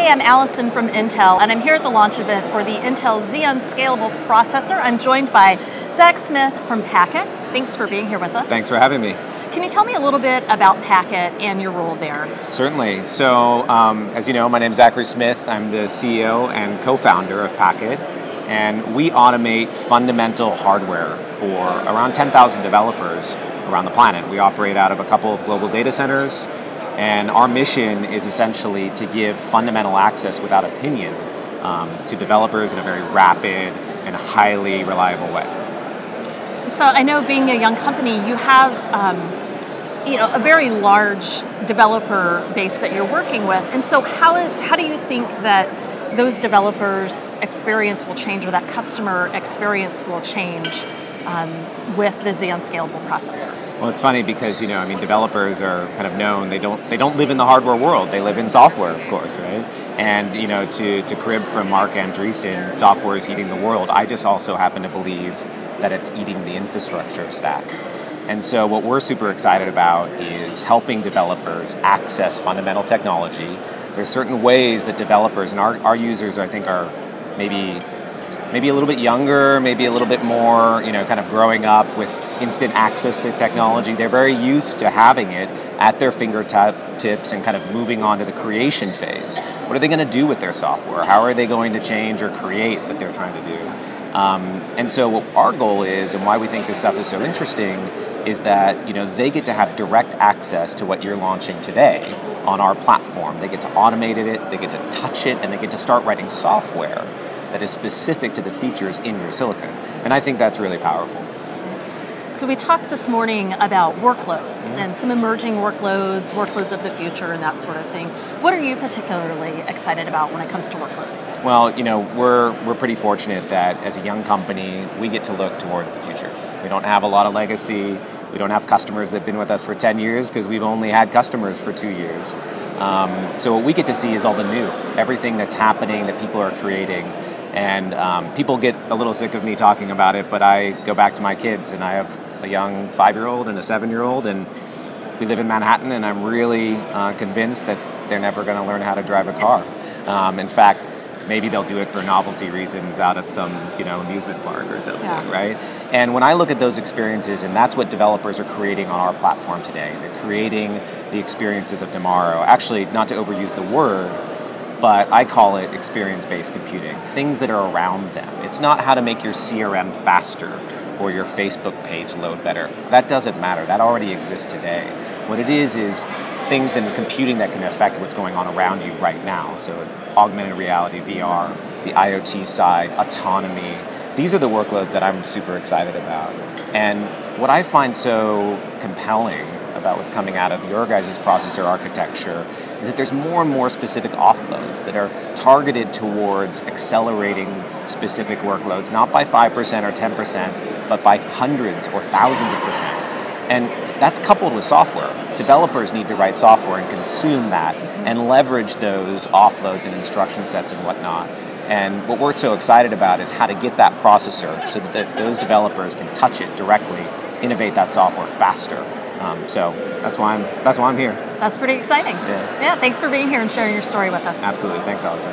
Hey, I'm Allison from Intel, and I'm here at the launch event for the Intel Xeon Scalable Processor. I'm joined by Zach Smith from Packet. Thanks for being here with us. Thanks for having me. Can you tell me a little bit about Packet and your role there? Certainly. So, as you know, my name is Zachary Smith. I'm the CEO and co-founder of Packet, and we automate fundamental hardware for around 10,000 developers around the planet. We operate out of a couple of global data centers, and our mission is essentially to give fundamental access without opinion to developers in a very rapid and highly reliable way. So I know, being a young company, you have a very large developer base that you're working with, and so how do you think that those developers' experience will change, or that customer experience will change with the Xeon Scalable Processor? Well, it's funny because developers are kind of known. They don't live in the hardware world. They live in software, of course, right? And to crib from Mark Andreessen, software is eating the world. I just also happen to believe that it's eating the infrastructure stack. And so what we're super excited about is helping developers access fundamental technology. There's certain ways that developers, and our users, I think, are maybe a little bit younger, maybe a little bit more, kind of growing up with instant access to technology. They're very used to having it at their fingertips and kind of moving on to the creation phase. What are they going to do with their software? How are they going to change or create that they're trying to do? And so what our goal is, and why we think this stuff is so interesting, is that they get to have direct access to what you're launching today on our platform. They get to automate it, they get to touch it, and they get to start writing software that is specific to the features in your silicon. And I think that's really powerful. So we talked this morning about workloads and some emerging workloads of the future and that sort of thing. What are you particularly excited about when it comes to workloads? Well, we're pretty fortunate that as a young company, we get to look towards the future. We don't have a lot of legacy. We don't have customers that have been with us for 10 years because we've only had customers for 2 years. So what we get to see is all the new, everything that's happening that people are creating. And people get a little sick of me talking about it, but I go back to my kids, and I have a young 5-year-old and a 7-year-old, and we live in Manhattan, and I'm really convinced that they're never going to learn how to drive a car. In fact, maybe they'll do it for novelty reasons out at some amusement park or something, right? And when I look at those experiences, and that's what developers are creating on our platform today, they're creating the experiences of tomorrow. Actually, not to overuse the word, but I call it experience-based computing, things that are around them. It's not how to make your CRM faster or your Facebook page load better. That doesn't matter. That already exists today. What it is things in computing that can affect what's going on around you right now. So augmented reality, VR, the IoT side, autonomy. These are the workloads that I'm super excited about. And what I find so compelling about what's coming out of your guys' processor architecture is that there's more and more specific offloads that are targeted towards accelerating specific workloads, not by 5% or 10%, but by hundreds or thousands of percent. And that's coupled with software. Developers need to write software and consume that and leverage those offloads and instruction sets and whatnot. And what we're so excited about is how to get that processor so that those developers can touch it directly, innovate that software faster. So that's why I'm here. That's pretty exciting. Yeah. Thanks for being here and sharing your story with us. Absolutely. Thanks, Allison.